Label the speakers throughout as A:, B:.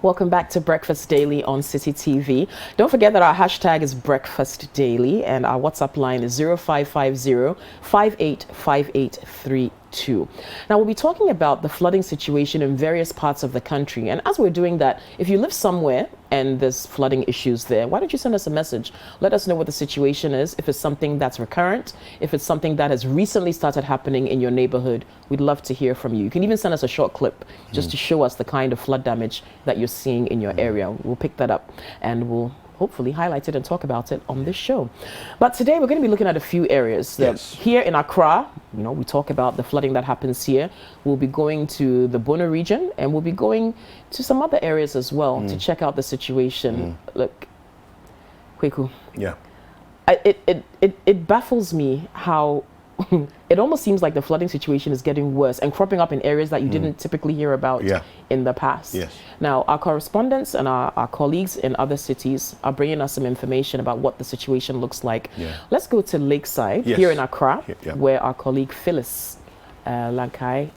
A: Welcome back to Breakfast Daily on City TV. Don't forget that our hashtag is Breakfast Daily and our WhatsApp line is 0550-585832. Now, we'll be talking about the flooding situation in various parts of the country. And as we're doing that, if you live somewhere and there's flooding issues there, why don't you send us a message? Let us know what the situation is, if it's something that's recurrent, if it's something that has recently started happening in your neighborhood. We'd love to hear from you. You can even send us a short clip just to show us the kind of flood damage that you're seeing in your area. We'll pick that up and we'll hopefully highlight it and talk about it on this show. But today we're going to be looking at a few areas.
B: Yes.
A: Here in Accra, we talk about the flooding that happens here. We'll be going to the Bono region and we'll be going to some other areas as well to check out the situation. Look, Kweku.
B: Yeah.
A: It baffles me how it almost seems like the flooding situation is getting worse and cropping up in areas that you didn't typically hear about in the past.
B: Yes.
A: Now, our correspondents and our colleagues in other cities are bringing us some information about what the situation looks like.
B: Yeah.
A: Let's go to Lakeside here in Accra, where our colleague Phyllis Lamte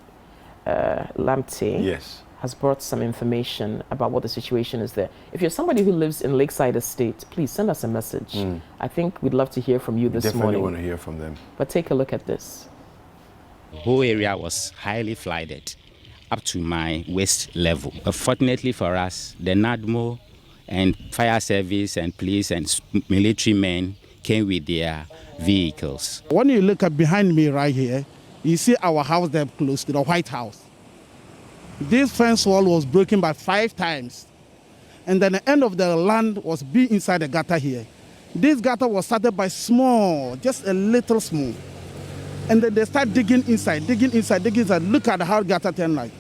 A: has brought some information about what the situation is there. If you're somebody who lives in Lakeside Estate, please send us a message. I think we'd love to hear from you this morning.
B: Definitely want to hear from them.
A: But take a look at this.
C: The whole area was highly flooded up to my waist level. Fortunately for us, the NADMO and fire service and police and military men came with their vehicles.
D: When you look at behind me right here, you see our house there close to the White House. This fence wall was broken by 5 times. And then the end of the land was be inside the gutter here. This gutter was started by small, just a little small. And then they start digging inside. Look at how the gutter turned like.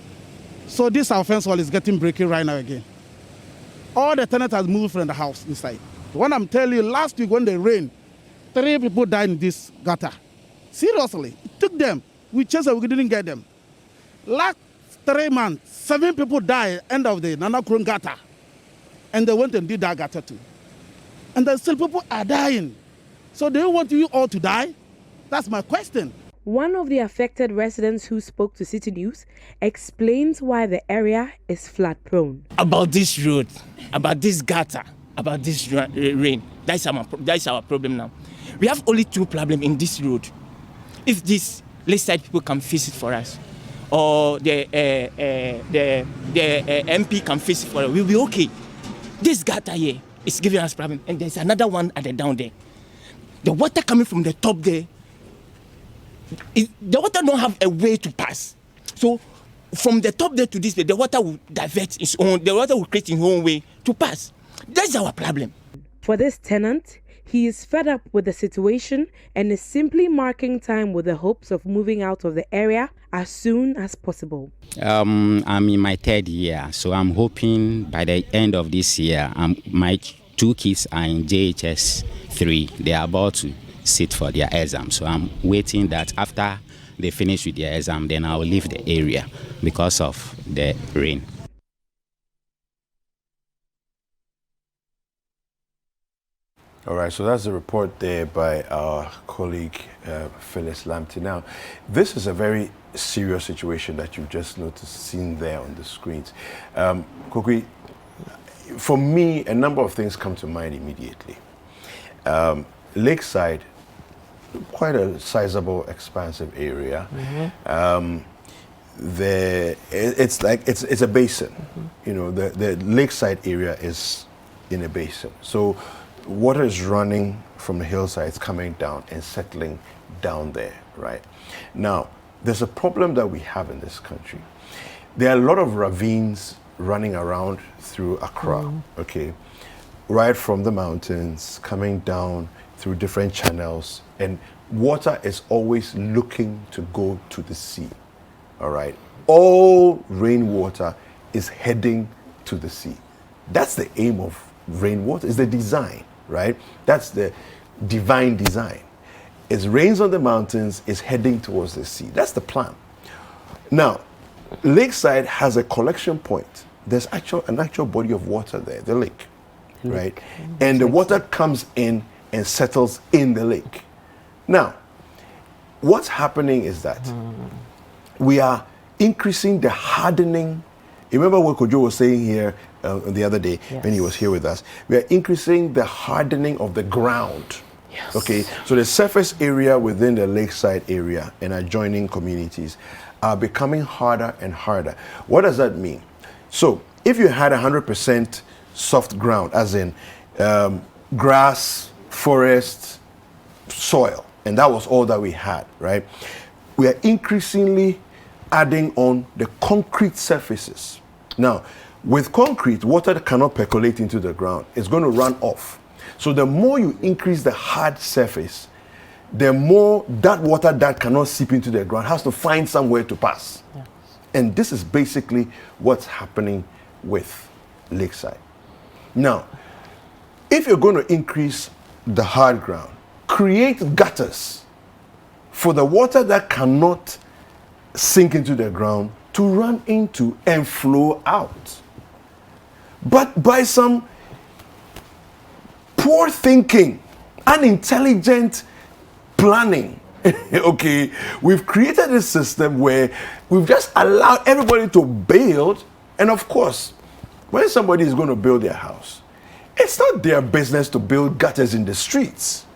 D: So this our fence wall is getting broken right now again. All the tenants has moved from the house inside. When I'm telling you, last week when they rained, 3 people died in this gutter. Seriously, it took them. We chased them, we didn't get them. Last 3 months, 7 people died end of the Nana Krun gutter. And they went and did that gutter too. And then still people are dying. So they want you all to die? That's my question.
E: One of the affected residents who spoke to City News explains why the area is flood prone.
F: About this road, about this gutter, about this rain, that's our problem now. We have only 2 problems in this road. If these Lakeside people can fix it for us, or the MP can fix it for us, we'll be okay. This gutter here is giving us problem, and there's another one at the down there. The water coming from the top there, the water don't have a way to pass. So from the top there to this way, the water will divert its own, the water will create its own way to pass. That's our problem.
E: For this tenant, he is fed up with the situation and is simply marking time with the hopes of moving out of the area as soon as possible.
C: I'm in my 3rd year, so I'm hoping by the end of this year, my 2 kids are in JHS 3. They are about to sit for their exam. So I'm waiting that after they finish with their exam, then I'll leave the area because of the rain.
B: All right, so that's the report there by our colleague Phyllis Lamte. Now, this is a very serious situation that you've just seen there on the screens. Kokui, for me, a number of things come to mind immediately. Lakeside, quite a sizable, expansive area. It's a basin. The Lakeside area is in a basin. So water is running from the hillsides, coming down and settling down there, right? Now, there's a problem that we have in this country. There are a lot of ravines running around through Accra, okay? Right from the mountains, coming down through different channels, and water is always looking to go to the sea, all right? All rainwater is heading to the sea. That's the aim of rainwater, is the design, right? That's the divine design. It rains on the mountains, is heading towards the sea. That's the plan. Now, Lakeside has a collection point. There's an actual body of water there, the lake, right? And the water comes in and settles in the lake. Now, what's happening is that we are increasing the hardening You remember what Kojo was saying here the other day when he
A: Yes.
B: was here with us? We are increasing the hardening of the ground.
A: Yes.
B: Okay, so the surface area within the lakeside area and adjoining communities are becoming harder and harder. What does that mean? So if you had 100% soft ground, as in grass, forest, soil, and that was all that we had, right? We are increasingly adding on the concrete surfaces. Now, with concrete, water cannot percolate into the ground. It's going to run off. So the more you increase the hard surface, the more that water that cannot seep into the ground has to find somewhere to pass.
A: Yes.
B: And this is basically what's happening with Lakeside. Now, if you're going to increase the hard ground, create gutters for the water that cannot sink into the ground to run into and flow out. But by some poor thinking, unintelligent planning, okay, we've created a system where we've just allowed everybody to build. And of course, when somebody is going to build their house, it's not their business to build gutters in the streets,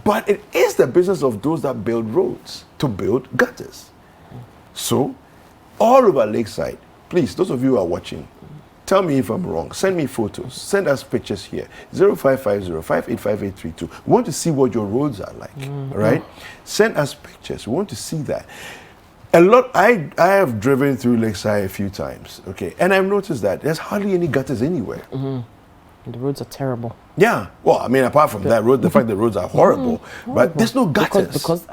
B: but it is the business of those that build roads to build gutters. So, all over Lakeside, please, those of you who are watching, tell me if I'm wrong. Send me photos. Send us pictures here. 0550-585832. We want to see what your roads are like. All right? Send us pictures. We want to see that. A lot. I have driven through Lakeside a few times. Okay, and I've noticed that there's hardly any gutters anywhere.
A: The roads are terrible.
B: Yeah. Well, I mean, apart from that road, the fact the roads are horrible, but there's no gutters.
A: Because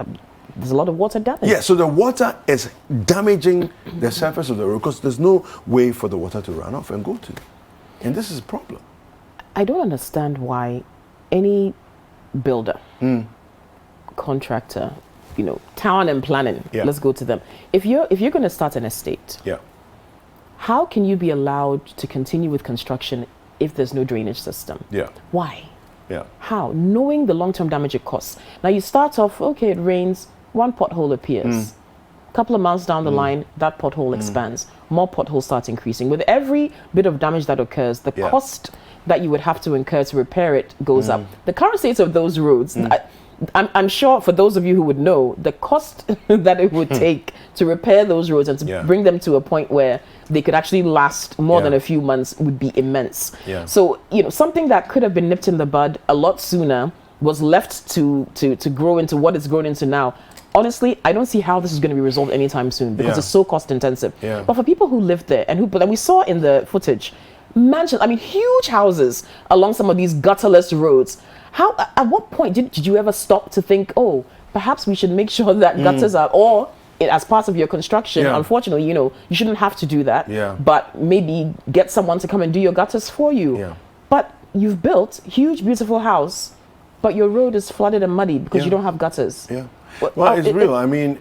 A: there's a lot of water damage.
B: Yeah, so the water is damaging the surface of the road because there's no way for the water to run off and go to. And this is a problem.
A: I don't understand why any builder, contractor, town and planning,
B: Yeah.
A: let's go to them. If you're going to start an estate,
B: Yeah.
A: how can you be allowed to continue with construction if there's no drainage system?
B: Yeah.
A: Why?
B: Yeah.
A: How? Knowing the long-term damage it costs. Now you start off, okay, it rains, one pothole appears. A couple of months down the line, that pothole expands. More potholes start increasing. With every bit of damage that occurs, the
B: Yeah.
A: cost that you would have to incur to repair it goes up. The current state of those roads, I'm sure for those of you who would know, the cost that it would take to repair those roads and to
B: Yeah.
A: bring them to a point where they could actually last more
B: Yeah.
A: than a few months would be immense.
B: Yeah.
A: So, something that could have been nipped in the bud a lot sooner was left to grow into what it's grown into now. Honestly, I don't see how this is going to be resolved anytime soon because
B: Yeah.
A: it's so cost intensive.
B: Yeah.
A: But for people who live there and we saw in the footage, huge houses along some of these gutterless roads. How? At what point did you ever stop to think, oh, perhaps we should make sure that gutters are, or as part of your construction?
B: Yeah.
A: Unfortunately, you shouldn't have to do that.
B: Yeah.
A: But maybe get someone to come and do your gutters for you.
B: Yeah.
A: But you've built huge, beautiful house, but your road is flooded and muddy because
B: Yeah.
A: you don't have gutters.
B: Yeah.
A: Well,
B: Well, it's real. I mean,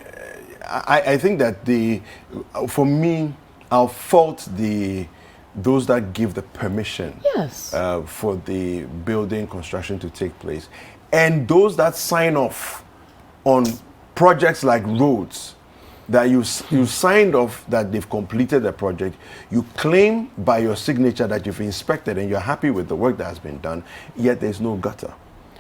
B: I think that for me, I'll fault those that give the permission
A: Yes.
B: for the building construction to take place, and those that sign off on projects like roads that you signed off that they've completed the project. You claim by your signature that you've inspected and you're happy with the work that has been done, yet there's no gutter.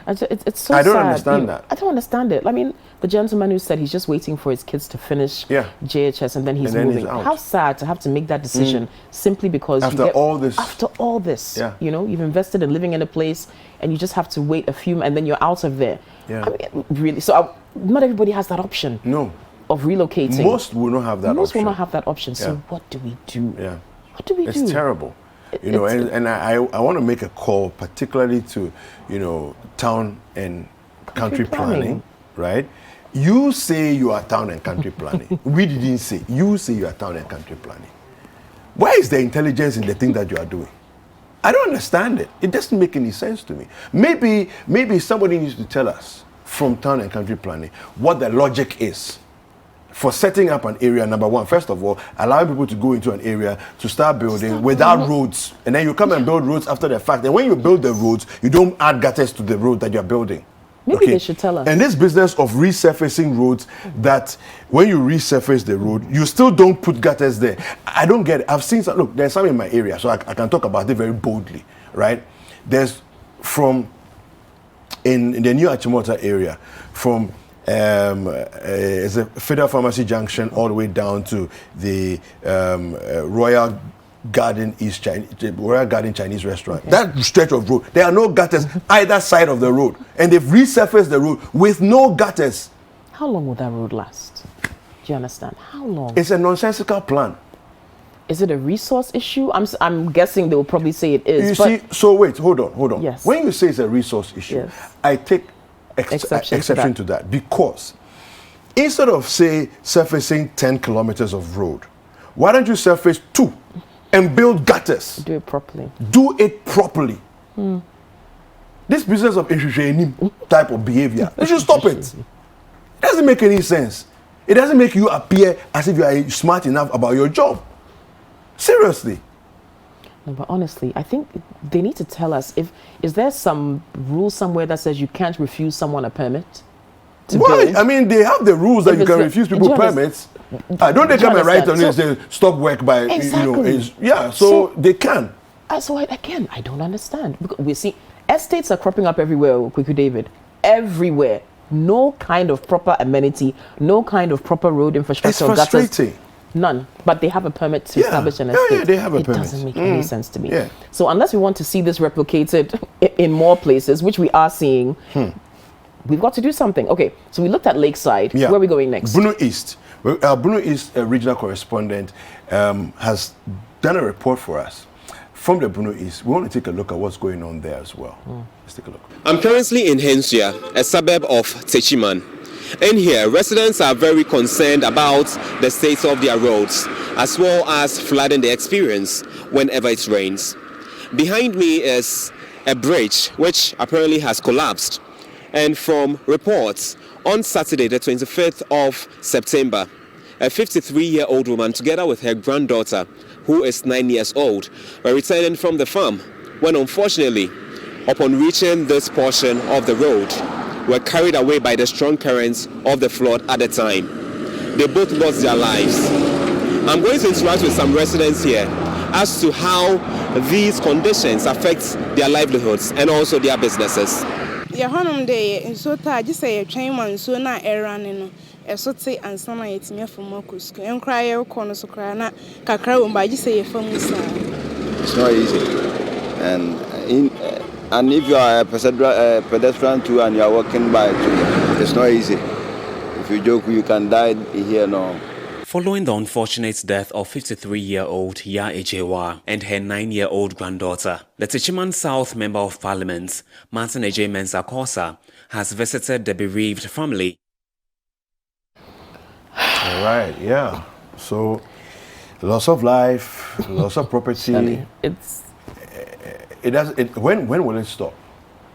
A: It's so
B: I don't
A: sad.
B: understand that.
A: I don't understand it. I mean, the gentleman who said he's just waiting for his kids to finish
B: Yeah.
A: JHS and then he's
B: And then
A: moving.
B: he's out.
A: How sad to have to make that decision simply because
B: After all this.
A: After all this,
B: Yeah.
A: you've invested in living in a place and you just have to wait a few and then you're out of there.
B: Yeah.
A: I mean, really. So not everybody has that option
B: No.
A: of relocating.
B: Most will not have that
A: Most
B: option.
A: will not have that option. So
B: Yeah.
A: what do we do?
B: Yeah.
A: What do we do?
B: It's terrible. And I want to make a call particularly to, town and country planning, right? You say you are town and country planning. We didn't say. You say you are town and country planning. Where is the intelligence in the thing that you are doing? I don't understand it. It doesn't make any sense to me. Maybe somebody needs to tell us from town and country planning what the logic is for setting up an area. Number one, first of all, allowing people to go into an area to start building without roads, and then you come and build roads after the fact. And when you build the roads, you don't add gutters to the road that you're building.
A: Maybe they should tell us.
B: And this business of resurfacing roads, that when you resurface the road, you still don't put gutters there. I don't get it. I've seen some, look, there's some in my area, so I can talk about it very boldly, right? There's in the new Achimota area, from it's a Federal Pharmacy Junction all the way down to the Royal Garden Chinese restaurant. Okay. That stretch of road, there are no gutters either side of the road, and they've resurfaced the road with no gutters.
A: How long will that road last? Do you understand? How long?
B: It's a nonsensical plan.
A: Is it a resource issue? I'm guessing they will probably say it is.
B: You see, so wait, hold on.
A: Yes.
B: When you say it's a resource issue, yes, I take exception to that, because instead of, say, surfacing 10 kilometers of road, why don't you surface 2 and build gutters?
A: Do it properly.
B: Do it properly. This business of type of behavior, you should stop it. It doesn't make any sense. It doesn't make you appear as if you are smart enough about your job. Seriously.
A: No, but honestly, I think they need to tell us, is there some rule somewhere that says you can't refuse someone a permit to
B: Why?
A: build?
B: I mean, they have the rules that you can refuse people permits. Don't they come and write on it and say stop work by,
A: exactly.
B: So they can.
A: So again, I don't understand. Because we see estates are cropping up everywhere, Kweku David. Everywhere. No kind of proper amenity, no kind of proper road infrastructure.
B: It's frustrating.
A: None. But they have a permit to establish an estate.
B: Yeah, they have a permit.
A: It doesn't make any sense to me.
B: Yeah.
A: So unless we want to see this replicated in more places, which we are seeing, we've got to do something. Okay, so we looked at Lakeside.
B: Yeah.
A: Where are we going next?
B: Bono East. Bono East regional correspondent has done a report for us from the Bono East. We want to take a look at what's going on there as well. Let's take a look.
G: I'm currently in Hensia, a suburb of Techiman. And here, residents are very concerned about the state of their roads, as well as flooding they experience whenever it rains. Behind me is a bridge which apparently has collapsed. And from reports, on Saturday, the 25th of September, a 53-year-old woman, together with her granddaughter, who is 9 years old, were returning from the farm when, unfortunately, upon reaching this portion of the road, were carried away by the strong currents of the flood at the time. They both lost their lives. I'm going to interact with some residents here as to how these conditions affect their livelihoods and also their businesses.
H: So just say Techiman so na erane no so te ansa na yetime fam akosko enkra ye ko no so kra na kakra wo ba just say fam sa.
I: It's not easy, and if you are a pedestrian too and you are walking by too, it's not easy. If you joke, you can die here now.
J: Following the unfortunate death of 53-year-old Ya Ejewa and her 9-year-old granddaughter, the Techiman South Member of Parliament, Martin Eje Mensah-Kosa, has visited the bereaved family.
B: All right, yeah. So, loss of life, loss of property. When will it stop?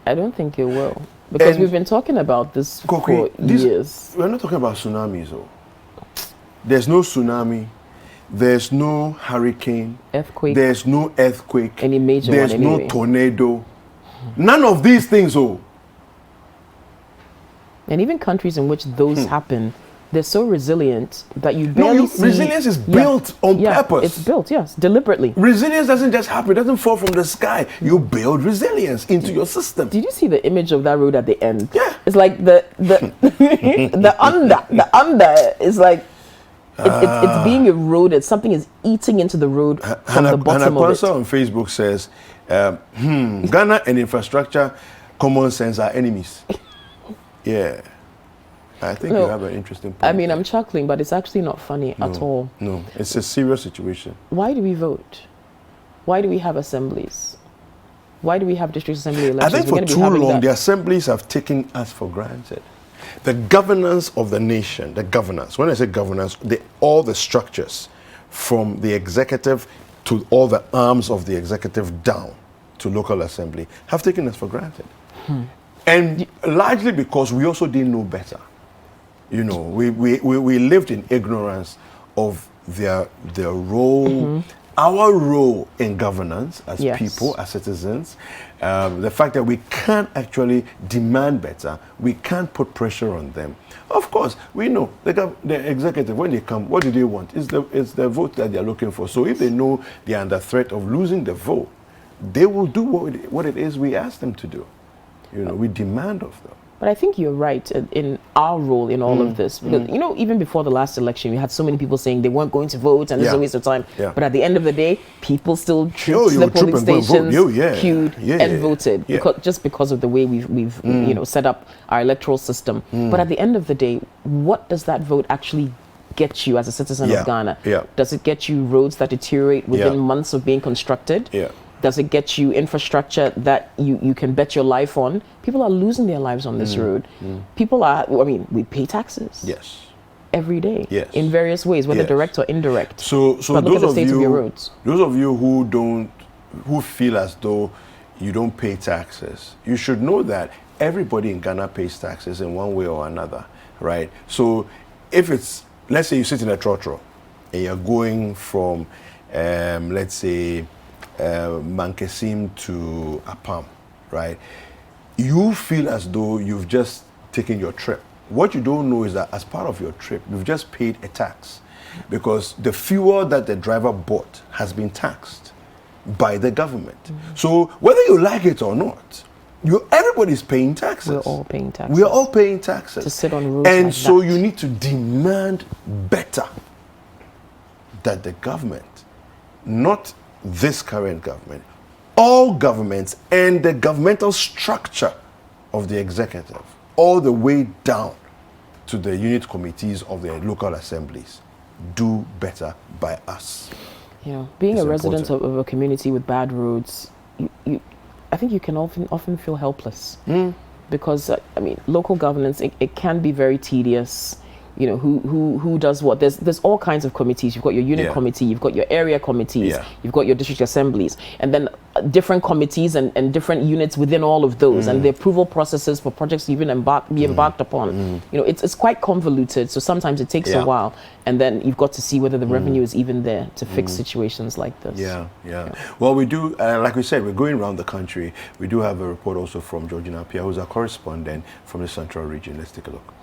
A: I don't think it will. Because we've been talking about this for years.
B: We're not talking about tsunamis, though. There's no tsunami, there's no hurricane,
A: earthquake.
B: There's no earthquake,
A: any major
B: there's
A: one anyway.
B: No tornado. None of these things, oh.
A: And even countries in which those happen, they're so resilient that you barely see...
B: Resilience is built on purpose.
A: It's built, yes, deliberately.
B: Resilience doesn't just happen, it doesn't fall from the sky. You build resilience into your system.
A: Did you see the image of that road at the end?
B: Yeah.
A: It's like the under is like... It's being eroded. Something is eating into the road from the bottom of it.
B: Hannah on Facebook says, Ghana and infrastructure, common sense are enemies. Yeah. I think you have an interesting point.
A: I mean, I'm chuckling, but it's actually not funny at all.
B: No, it's a serious situation.
A: Why do we vote? Why do we have assemblies? Why do we have district assembly elections?
B: I think for too long, the assemblies have taken us for granted. The governance of the nation, the governance, when I say governance, all the structures from the executive to all the arms of the executive down to local assembly have taken us for granted. And largely because we also didn't know better. You know, we lived in ignorance of their role, our role in governance as
A: Yes.
B: people, as citizens, the fact that we can't actually demand better, we can't put pressure on them. Of course, we know the executive, when they come, what do they want? It's the vote that they're looking for. So if they know they're under threat of losing the vote, they will do what it is we ask them to do. We demand of them.
A: But I think you're right in our role in all of this. Because, even before the last election, we had so many people saying they weren't going to vote and this is a waste of time.
B: Yeah.
A: But at the end of the day, people still trooped to the polling stations, queued and voted because of the way we've set up our electoral system. But at the end of the day, what does that vote actually get you as a citizen of Ghana? Does it get you roads that deteriorate within months of being constructed? Does it get you infrastructure that you can bet your life on? People are losing their lives on this road. People we pay taxes.
B: Yes.
A: Every day.
B: Yes.
A: In various ways, whether direct or indirect.
B: So
A: but look at the state of your roads.
B: Those of you who feel as though you don't pay taxes, you should know that everybody in Ghana pays taxes in one way or another, right? So if it's, let's say you sit in a trotro and you're going from, let's say, Mankesim to Apam, right? You feel as though you've just taken your trip. What you don't know is that as part of your trip, you've just paid a tax because the fuel that the driver bought has been taxed by the government. So whether you like it or not, everybody's paying taxes.
A: We're all paying taxes.
B: We are all paying taxes.
A: To sit on roads
B: and
A: like
B: so
A: that.
B: you need to demand better that the government, not this current government, all governments and the governmental structure of the executive, all the way down to the unit committees of the local assemblies, do better by us.
A: Being a resident of a community with bad roads, I think you can often feel helpless because local governance it can be very tedious. Who does what? There's all kinds of committees. You've got your unit committee, you've got your area committees, you've got your district assemblies, and then different committees and different units within all of those, and the approval processes for projects to even be embarked upon. It's quite convoluted, so sometimes it takes a while, and then you've got to see whether the revenue is even there to fix situations like this.
B: Well, we do, like we said, we're going around the country. We do have a report also from Georgina Pia, who's our correspondent from the Central Region. Let's take a look.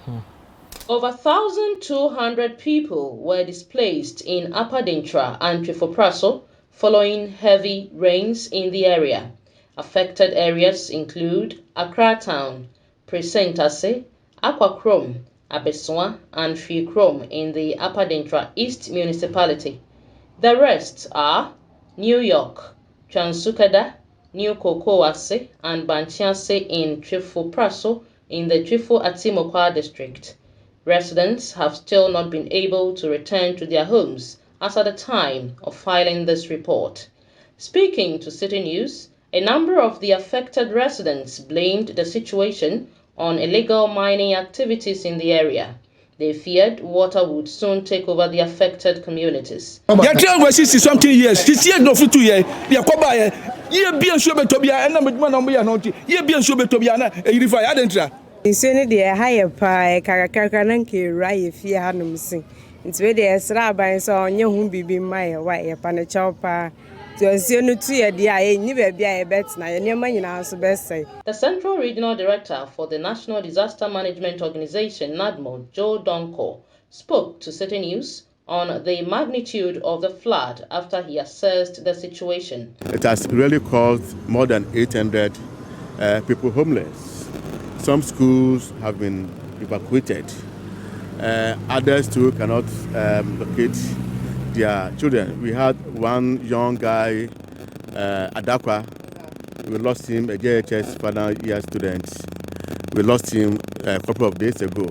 K: Over 1,200 people were displaced in Upper Dintra and Trifopraso following heavy rains in the area. Affected areas include Accra Town, Presentase, Aqua Krom, Abeswa, and Fi Krom in the Upper Dintra East Municipality. The rest are New York, Transukada, New Kokowase, and Banchiase in Trifopraso in the Trifo Atimokwa district. Residents have still not been able to return to their homes as at the time of filing this report. Speaking to City News, a number of the affected residents blamed the situation on illegal mining activities in the area. They feared water would soon take over the affected communities.
L: Over 60-something years. This year no for 2 years. We are koba ye bien sure betobia na meduma na mo ya no ye bien sure betobia na irify adentra.
M: Nsene de higher pa kakaka na nke rai fie hanom sin. Nti we de esra ban so onye hu bibi mai wa ye pa na chawpa. The
K: Central Regional Director for the National Disaster Management Organization, NADMO, Joe Donko, spoke to City News on the magnitude of the flood after he assessed the situation.
N: It has really caused more than 800 people homeless. Some schools have been evacuated. Others too cannot locate their children. We had one young guy, Adakwa. We lost him, a JHS final year student. We lost him a couple of days ago.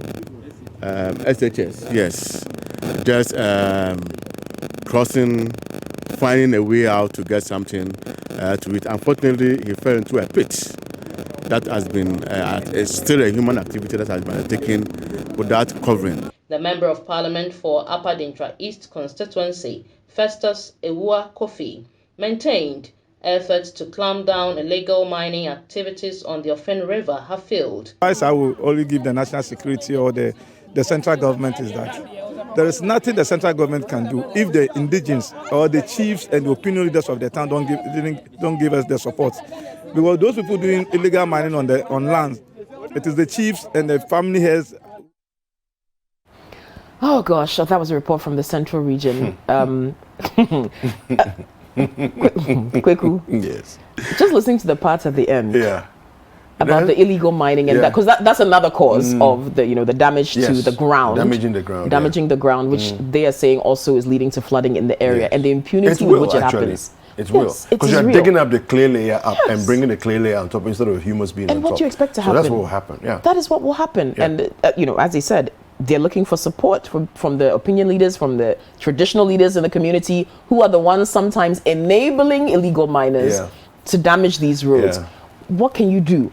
N: SHS, yes. Just crossing, finding a way out to get something to eat. Unfortunately, he fell into a pit. That has been still a human activity that has been taken without covering.
K: The Member of Parliament for Upper Dintra East constituency, Festus Ewua Kofi, maintained efforts to clamp down illegal mining activities on the Ofen River have failed.
O: Advice I will only give the national security or the central government is that
L: There is nothing the central government can do if the indigenes or the chiefs and the opinion leaders of the town don't give us the support. Because those people doing illegal mining on land, it is the chiefs and the family heads.
A: Oh gosh, that was a report from the central region. Kweku.
B: Yes.
A: Just listening to the part at the end.
B: Yeah.
A: About the illegal mining and because that's another cause of the the damage to the ground,
B: damaging the ground,
A: which they are saying also is leading to flooding in the area and the impunity with which it happens.
B: It will, because you're digging up the clay layer up and bringing the clay layer on top instead of humus being on top.
A: And what do you expect to happen?
B: So that's what will happen. Yeah,
A: that is what will happen.
B: Yeah.
A: And as they said, they're looking for support from the opinion leaders, from the traditional leaders in the community, who are the ones sometimes enabling illegal miners to damage these roads.
B: Yeah.
A: What can you do?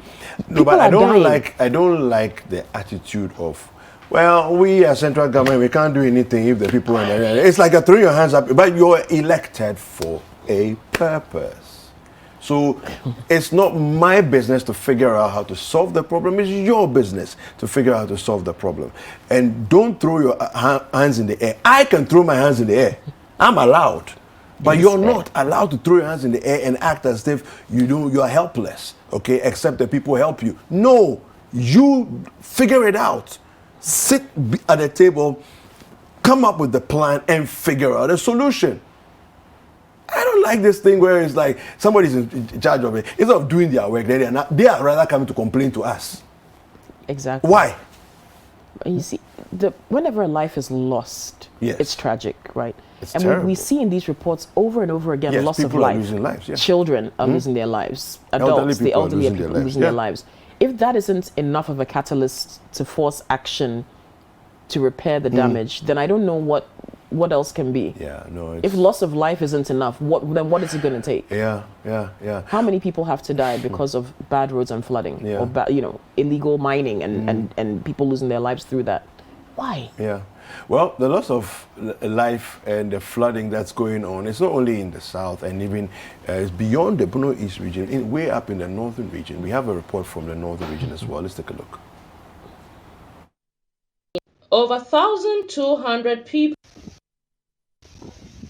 B: No, but I don't like the attitude of, well, we as central government, we can't do anything if the people in the area. It's like you're throwing your hands up, but you're elected for a purpose. So it's not my business to figure out how to solve the problem. It's your business to figure out how to solve the problem. And don't throw your hands in the air. I can throw my hands in the air. I'm allowed. But you're not allowed to throw your hands in the air and act as if you are helpless, okay, except that people help you. No, you figure it out. Sit at the table, come up with the plan, and figure out a solution. I don't like this thing where it's like somebody's in charge of it. Instead of doing their work, they are rather coming to complain to us.
A: Exactly.
B: Why?
A: You see, whenever a life is lost, it's tragic, right?
B: It's
A: and
B: terrible.
A: we see in these reports over and over again loss of
B: people
A: life.
B: Are losing lives,
A: Children are losing their lives. Adults, the elderly are losing their lives. If that isn't enough of a catalyst to force action to repair the damage, then I don't know what else can be.
B: Yeah, no.
A: If loss of life isn't enough, then what is it going to take?
B: Yeah.
A: How many people have to die because of bad roads and flooding, or illegal mining and people losing their lives through that? Why?
B: Yeah. Well, the loss of life and the flooding that's going on, it's not only in the south and even it's beyond the Bono East region, way up in the northern region. We have a report from the northern region as well. Let's take a look.
K: Over 1,200 people.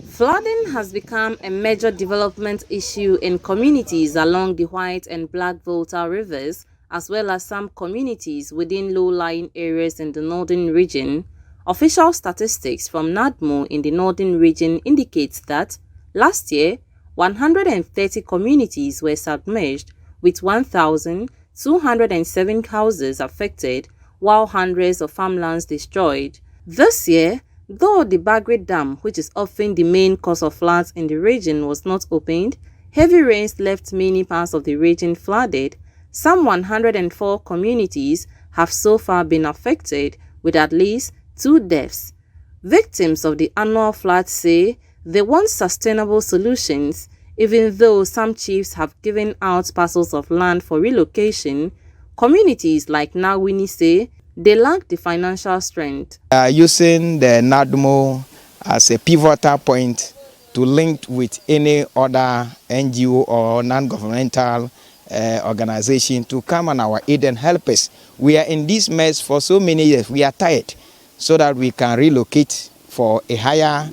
O: Flooding has become a major development issue in communities along the White and Black Volta rivers, as well as some communities within low-lying areas in the northern region. Official statistics from NADMO in the northern region indicates that last year, 130 communities were submerged, with 1,207 houses affected, while hundreds of farmlands destroyed. This year, though the Bagre Dam, which is often the main cause of floods in the region, was not opened, heavy rains left many parts of the region flooded. Some 104 communities have so far been affected, with at least 2 deaths. Victims of the annual floods say they want sustainable solutions, even though some chiefs have given out parcels of land for relocation. Communities like Nawini say they lack the financial strength.
P: Using the NADMO as a pivotal point to link with any other NGO or non-governmental organization to come on our aid and help us. We are in this mess for so many years. We are tired, so that we can relocate for a higher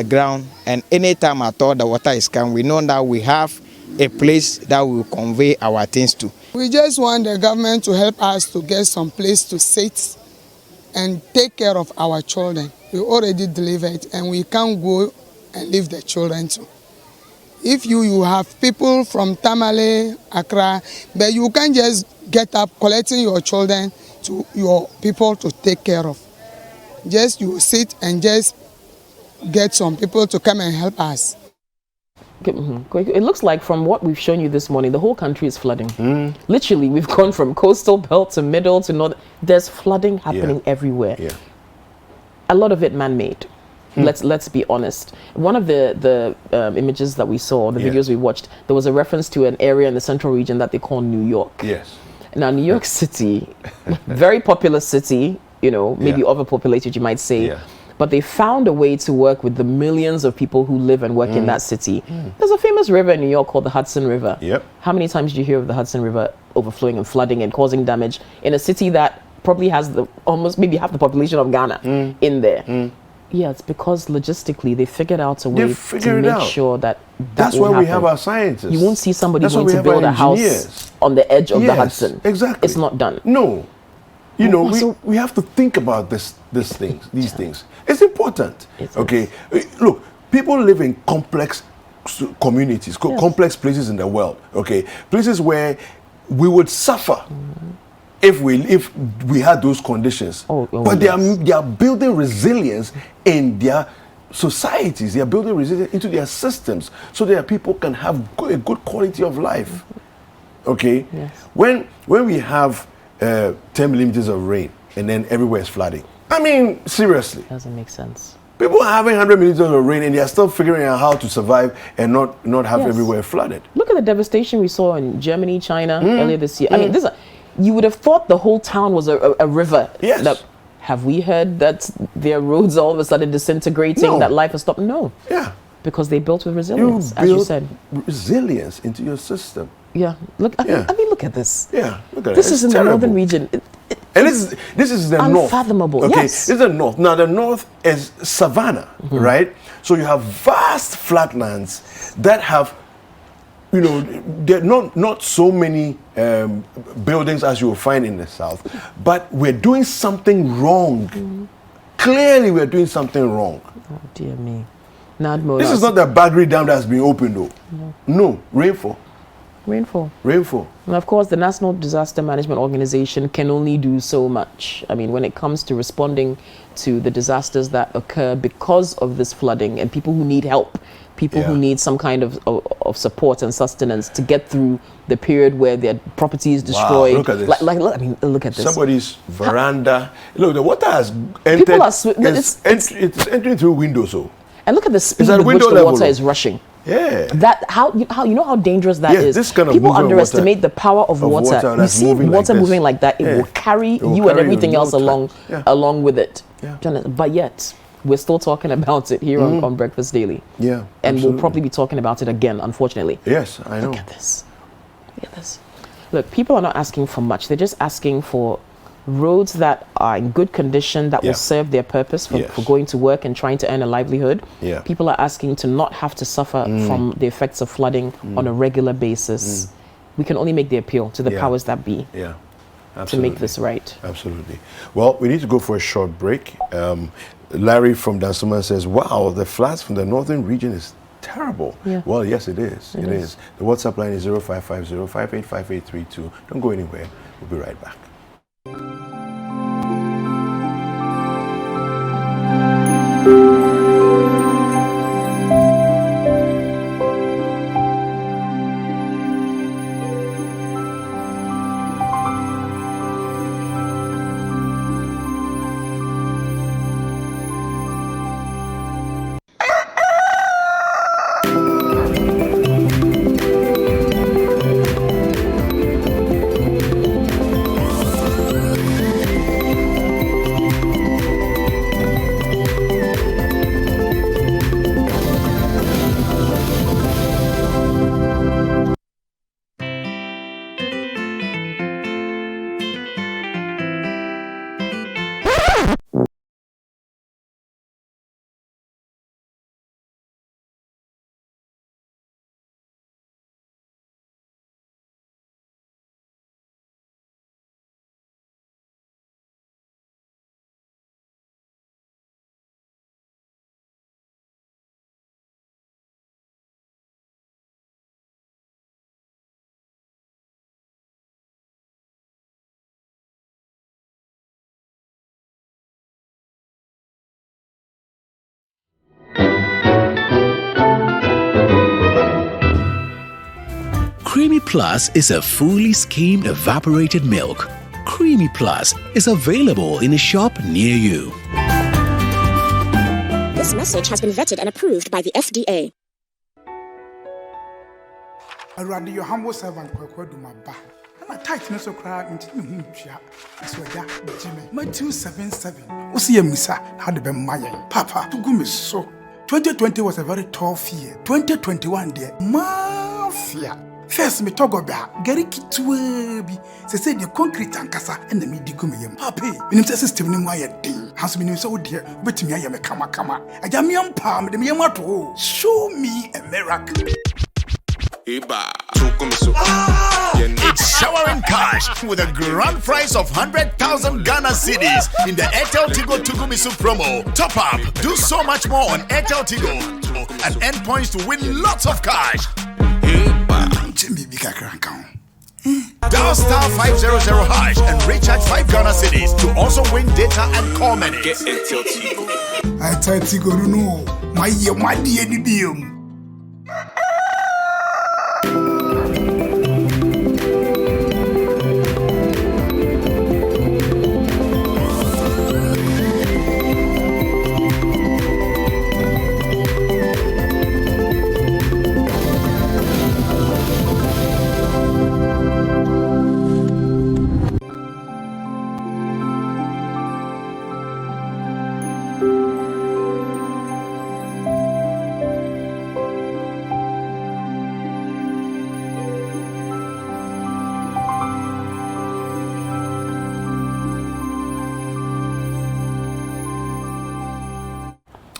P: ground. And anytime at all the water is coming, we know that we have a place that we will convey our things to.
Q: We just want the government to help us to get some place to sit and take care of our children. We already delivered and we can't go and leave the children too. If you have people from Tamale, Accra, but you can't just get up collecting your children to your people to take care of. Just you sit and just get some people to come and help us.
A: It looks like from what we've shown you this morning, the whole country is flooding. Literally, we've gone from coastal belt to middle to north. There's flooding happening everywhere. A lot of it man-made. Let's be honest. One of the images that we saw, the videos we watched, there was a reference to an area in the central region that they call New York.
B: Yes.
A: Now, New York City, very populous city, maybe overpopulated, you might say. But they found a way to work with the millions of people who live and work in that city. There's a famous river in New York called the Hudson River. How many times do you hear of the Hudson River overflowing and flooding and causing damage in a city that probably has almost maybe half the population of Ghana in there? Yeah, it's because logistically they figured out a way to
B: figured it
A: make
B: out.
A: sure that
B: That's
A: will
B: why we
A: happen.
B: have our scientists.
A: You won't see somebody
B: That's why
A: going
B: we
A: to
B: have our
A: build a house
B: engineers.
A: on the edge of the
B: Yes,
A: Hudson.
B: exactly.
A: It's not done.
B: No. You know,
A: so-
B: we have to think about these things. It's important. Okay. Look, people live in complex communities, complex places in the world. Okay. Places where we would suffer if we had those conditions. But they are building resilience in their societies. They are building resilience into their systems so that people can have a good quality of life. Okay.
A: Yes.
B: When we have 10 millimeters of rain and then everywhere is flooding. I mean, seriously.
A: Doesn't make sense.
B: People are having 100 millimeters of rain and they are still figuring out how to survive and not have
A: Yes.
B: everywhere flooded.
A: Look at the devastation we saw in Germany, China earlier this year. I mean, you would have thought the whole town was a river.
B: Yes.
A: Have we heard that their roads all of a sudden disintegrating,
B: No.
A: that life has stopped? No.
B: Yeah.
A: Because they built with resilience, as you said.
B: Resilience into your system.
A: Yeah. Look, I mean, look at this.
B: Yeah, look at
A: This
B: it.
A: is
B: It's
A: in the northern
B: terrible.
A: region.
B: And this is the north.
A: Unfathomable.
B: Okay,
A: Yes.
B: this is the north. Now the north is savanna, right? So you have vast flatlands that have, you know, there are not so many buildings as you will find in the south, but we're doing something wrong. Clearly, we're doing something wrong.
A: Oh dear me. Nadmo,
B: This is not the Bagri Dam that's been opened, though. No, rainfall.
A: Rainfall. And of course, the National Disaster Management Organization can only do so much. I mean, when it comes to responding to the disasters that occur because of this flooding and people who need help, people who need some kind of support and sustenance to get through the period where their property is destroyed.
B: Wow, look at this.
A: I mean, look at this.
B: Somebody's veranda. Look, the water has entered.
A: People are
B: it's entering through windows. So.
A: And look at the speed
B: at
A: with which
B: window
A: the
B: level.
A: water is rushing.
B: Yeah.
A: That how you know how dangerous that
B: Yes,
A: is.
B: this kind of
A: People
B: movement of
A: underestimate
B: water-
A: the power of water. You
B: that's
A: see
B: moving
A: water
B: like this.
A: moving like that, it
B: Yeah.
A: will carry
B: It will
A: you
B: carry
A: and everything
B: in no
A: else
B: time.
A: along with it. But yet we're still talking about it here on Breakfast Daily.
B: Yeah.
A: And
B: absolutely.
A: we'll probably be talking about it again, unfortunately.
B: Yes, I know.
A: Look at this. Look at this. Look, people are not asking for much. They're just asking for roads that are in good condition, that will serve their purpose for going to work and trying to earn a livelihood.
B: Yeah.
A: People are asking to not have to suffer from the effects of flooding on a regular basis. We can only make the appeal to the powers that be
B: Yeah.
A: to
B: Absolutely.
A: make this right.
B: Absolutely. Well, we need to go for a short break. Larry from Dansuma says, wow, the floods from the northern region is terrible.
A: Yeah.
B: Well, yes, it is. It is. The WhatsApp line is 0550-585832. Don't go anywhere. We'll be right back.
R: Creamy Plus is a fully skimmed evaporated milk. Creamy Plus is available in a shop near you.
S: This message has been vetted and approved by the FDA.
T: Around your humble servant, Kwakodumaba. And a tightness of crowd into the Mumpia. As well, that Jimmy. My 277. Osia Missa had been Maya. Papa, to go so. 2020 was a very tough year. 2021, dear. Mafia. First, me talk about Gary Kitwebi. Say the concrete and cassa and the medical medium. Happy, in the system, no wire ding. Has been so dear, but to me, I am a kama. I am young palm, the Miamato. Show me a miracle.
U: It's showering cash with a grand prize of 100,000 Ghana cedis in the Airtel Tigo Tugumisu promo. Top up, do so much more on Airtel Tigo and earn points to win lots of cash. Dial star 500 hash and recharge 5 Ghana cedis to also win data and call minutes. Get Airtel Tigo.
T: I tell Tigo, no, my dear, the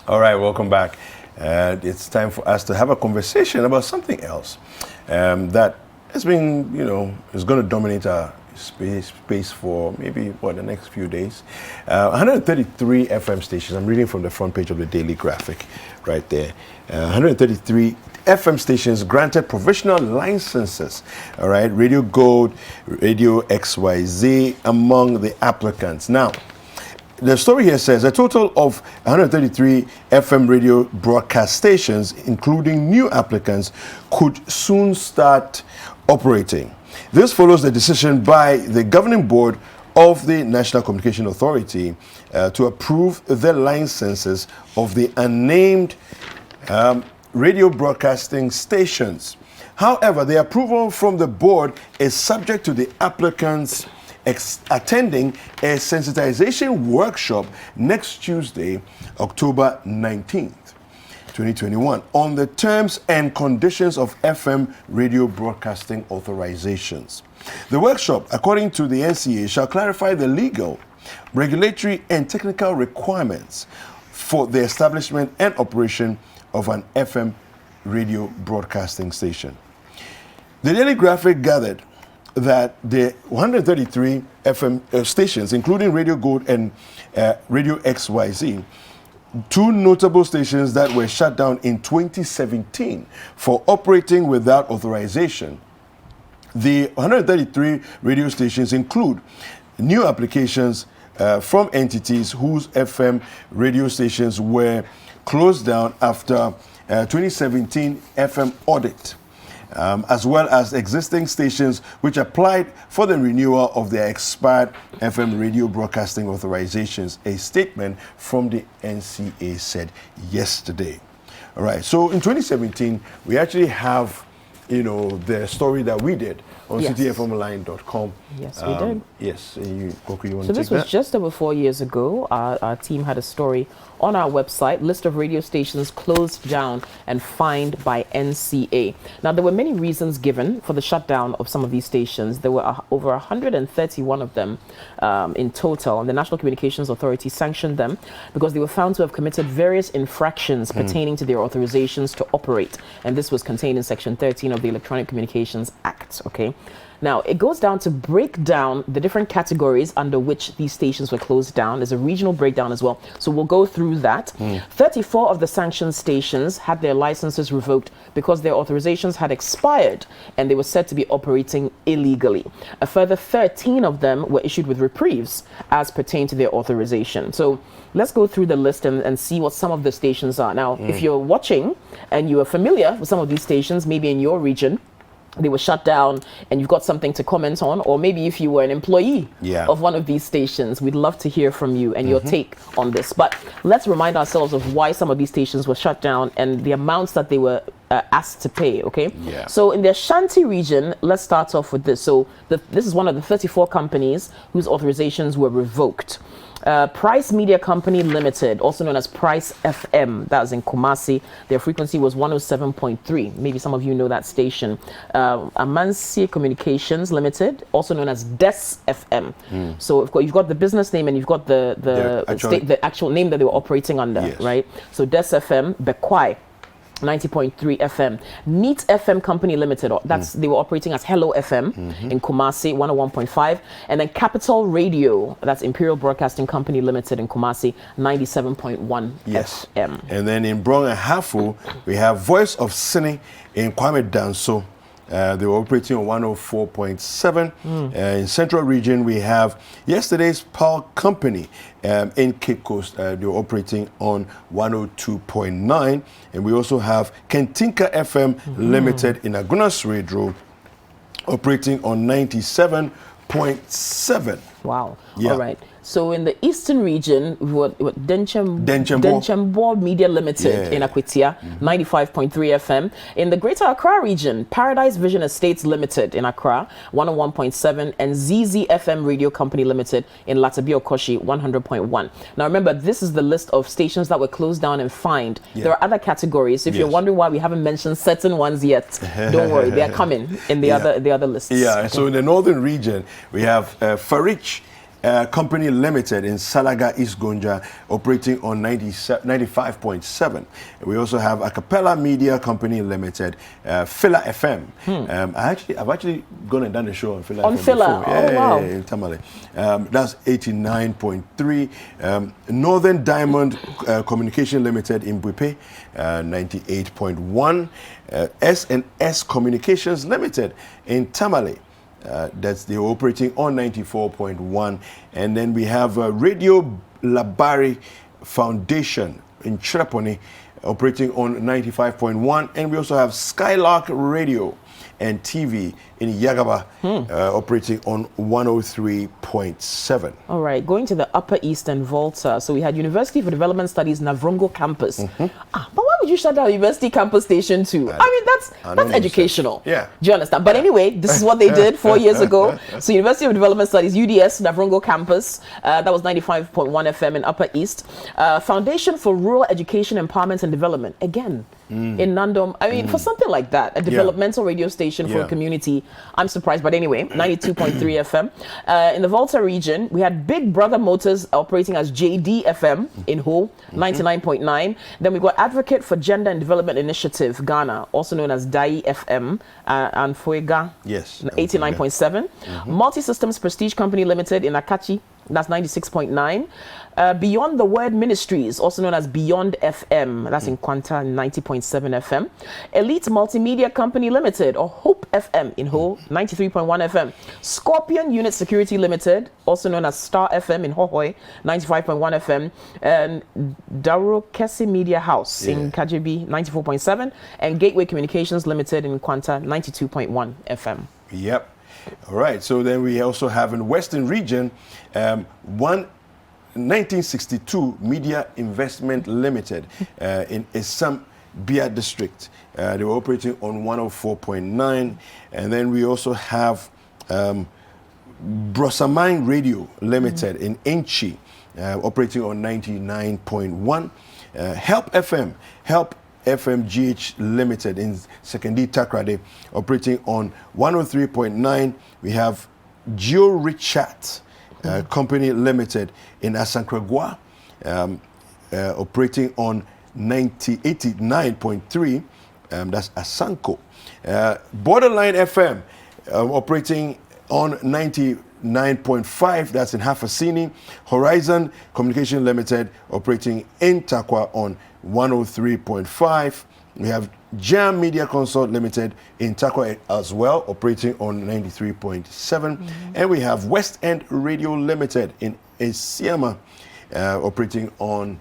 B: All right, welcome back. It's time for us to have a conversation about something else that has been, is going to dominate our space for maybe, the next few days. 133 FM stations. I'm reading from the front page of the Daily Graphic right there. 133 FM stations granted provisional licenses. All right, Radio Gold, Radio XYZ among the applicants. Now, the story here says a total of 133 FM radio broadcast stations, including new applicants, could soon start operating. This follows the decision by the governing board of the National Communication Authority to approve the licenses of the unnamed radio broadcasting stations. However, the approval from the board is subject to the applicants attending a sensitization workshop next Tuesday, October 19th, 2021, on the terms and conditions of FM radio broadcasting authorizations. The workshop, according to the NCA, shall clarify the legal, regulatory, and technical requirements for the establishment and operation of an FM radio broadcasting station. The Daily Graphic gathered that the 133 FM stations, including Radio Gold and Radio XYZ, two notable stations that were shut down in 2017 for operating without authorization. The 133 radio stations include new applications from entities whose FM radio stations were closed down after 2017 FM audit. As well as existing stations which applied for the renewal of their expired FM radio broadcasting authorizations, a statement from the NCA said yesterday. All right, so in 2017, we actually have, the story that we did on cityfmline.com.
A: Yes, we did.
B: Yes, Koku, you want
A: so
B: to take that?
A: this was just over 4 years ago. Our team had a story on our website, list of radio stations closed down and fined by NCA. Now, there were many reasons given for the shutdown of some of these stations. There were over 131 of them in total, and the National Communications Authority sanctioned them because they were found to have committed various infractions pertaining to their authorizations to operate. And this was contained in Section 13 of the Electronic Communications Act, okay? Now, it goes down to break down the different categories under which these stations were closed down. There's a regional breakdown as well. So we'll go through that. 34 of the sanctioned stations had their licenses revoked because their authorizations had expired and they were said to be operating illegally. A further 13 of them were issued with reprieves as pertain to their authorization. So let's go through the list and see what some of the stations are. Now, if you're watching and you are familiar with some of these stations, maybe in your region, they were shut down and you've got something to comment on, or maybe if you were an employee of one of these stations, we'd love to hear from you and your take on this. But let's remind ourselves of why some of these stations were shut down and the amounts that they were asked to pay, okay?
B: Yeah.
A: So in the Ashanti region, let's start off with this. So this is one of the 34 companies whose authorizations were revoked. Price Media Company Limited, also known as Price FM, that was in Kumasi. Their frequency was 107.3. Maybe some of you know that station. Amansi Communications Limited, also known as Des FM. So of course, you've got the business name and you've got the actual name that they were operating under, right? So Des FM, Bekwai, 90.3 FM. Neat FM Company Limited, they were operating as Hello FM in Kumasi, 101.5. And then Capital Radio, that's Imperial Broadcasting Company Limited in Kumasi, 97.1 FM.
B: And then in Brong and Hafu, we have Voice of Sini in Kwame Danso. They were operating on 104.7. In Central Region, we have yesterday's Pearl Company in Cape Coast. They were operating on 102.9. And we also have Kentinka FM Limited in Agunas Road, operating on 97.7.
A: Wow. Yeah. All right. So in the Eastern region, what Denchembo Media Limited in Akwitia, 95.3 FM. In the Greater Accra region, Paradise Vision Estates Limited in Accra, 101.7, and ZZ FM Radio Company Limited in Latabia Okoshi, 100.1. Now remember, this is the list of stations that were closed down and fined. There are other categories. So if you're wondering why we haven't mentioned certain ones yet, don't worry, they are coming in the other lists.
B: Yeah. Okay. So in the Northern region, we have Farich Company Limited in Salaga, East Gonja, operating on 95.7. We also have Acapella Media Company Limited, Fila FM. I've actually gone and done a show on Fila FM
A: Fila.
B: before.
A: Wow.
B: In Tamale. That's 89.3. Northern Diamond Communication Limited in Buipe, 98.1. S&S Communications Limited in Tamale. They're operating on 94.1. And then we have Radio Labari Foundation in Chiraponi operating on 95.1. And we also have Skylark Radio and TV in Yagaba operating on 103.7.
A: All right, going to the Upper East and Volta. So we had University for Development Studies Navrongo campus. But why would you shut down University campus station too? I mean, that's educational.
B: Yeah.
A: Do you understand? But anyway, this is what they did 4 years ago. So University of Development Studies, UDS, Navrongo campus, that was 95.1 FM in Upper East. Foundation for Rural Education, Empowerment and Development, again, in Nandom. I mean, for something like that, a developmental radio station for a community, I'm surprised. But anyway, 92.3 FM. In the Volta region, we had Big Brother Motors operating as JD FM in Ho, 99.9. Then we got Advocate for Gender and Development Initiative, Ghana, also known as DAI FM, and Fuega, 89.7. Multi-Systems Prestige Company Limited in Akachi, that's 96.9. Beyond the Word Ministries, also known as Beyond FM, that's in Kwanta, 90.7 FM. Elite Multimedia Company Limited, or Hope FM in Ho, 93.1 FM. Scorpion Unit Security Limited, also known as Star FM in Hohoi, 95.1 FM. And Daro Kesi Media House in Kajibi, 94.7. And Gateway Communications Limited in Kwanta, 92.1 FM.
B: Yep. All right. So then we also have in Western Region, 1962 Media Investment Limited in Assam Bia District. They were operating on 104.9. And then we also have Brosamine Radio Limited in Enchi, operating on 99.1. Help FM GH Limited in Sekondi Takrade, operating on 103.9. We have Geo Richard Company Limited in Asankragua, operating on 89.3. That's Asanko. Borderline FM operating on 99.5. That's in Hafasini. Horizon Communication Limited operating in Takwa on 103.5. We have Jam Media Consult Limited in Takwa as well, operating on 93.7. And we have West End Radio Limited in Esiama, operating on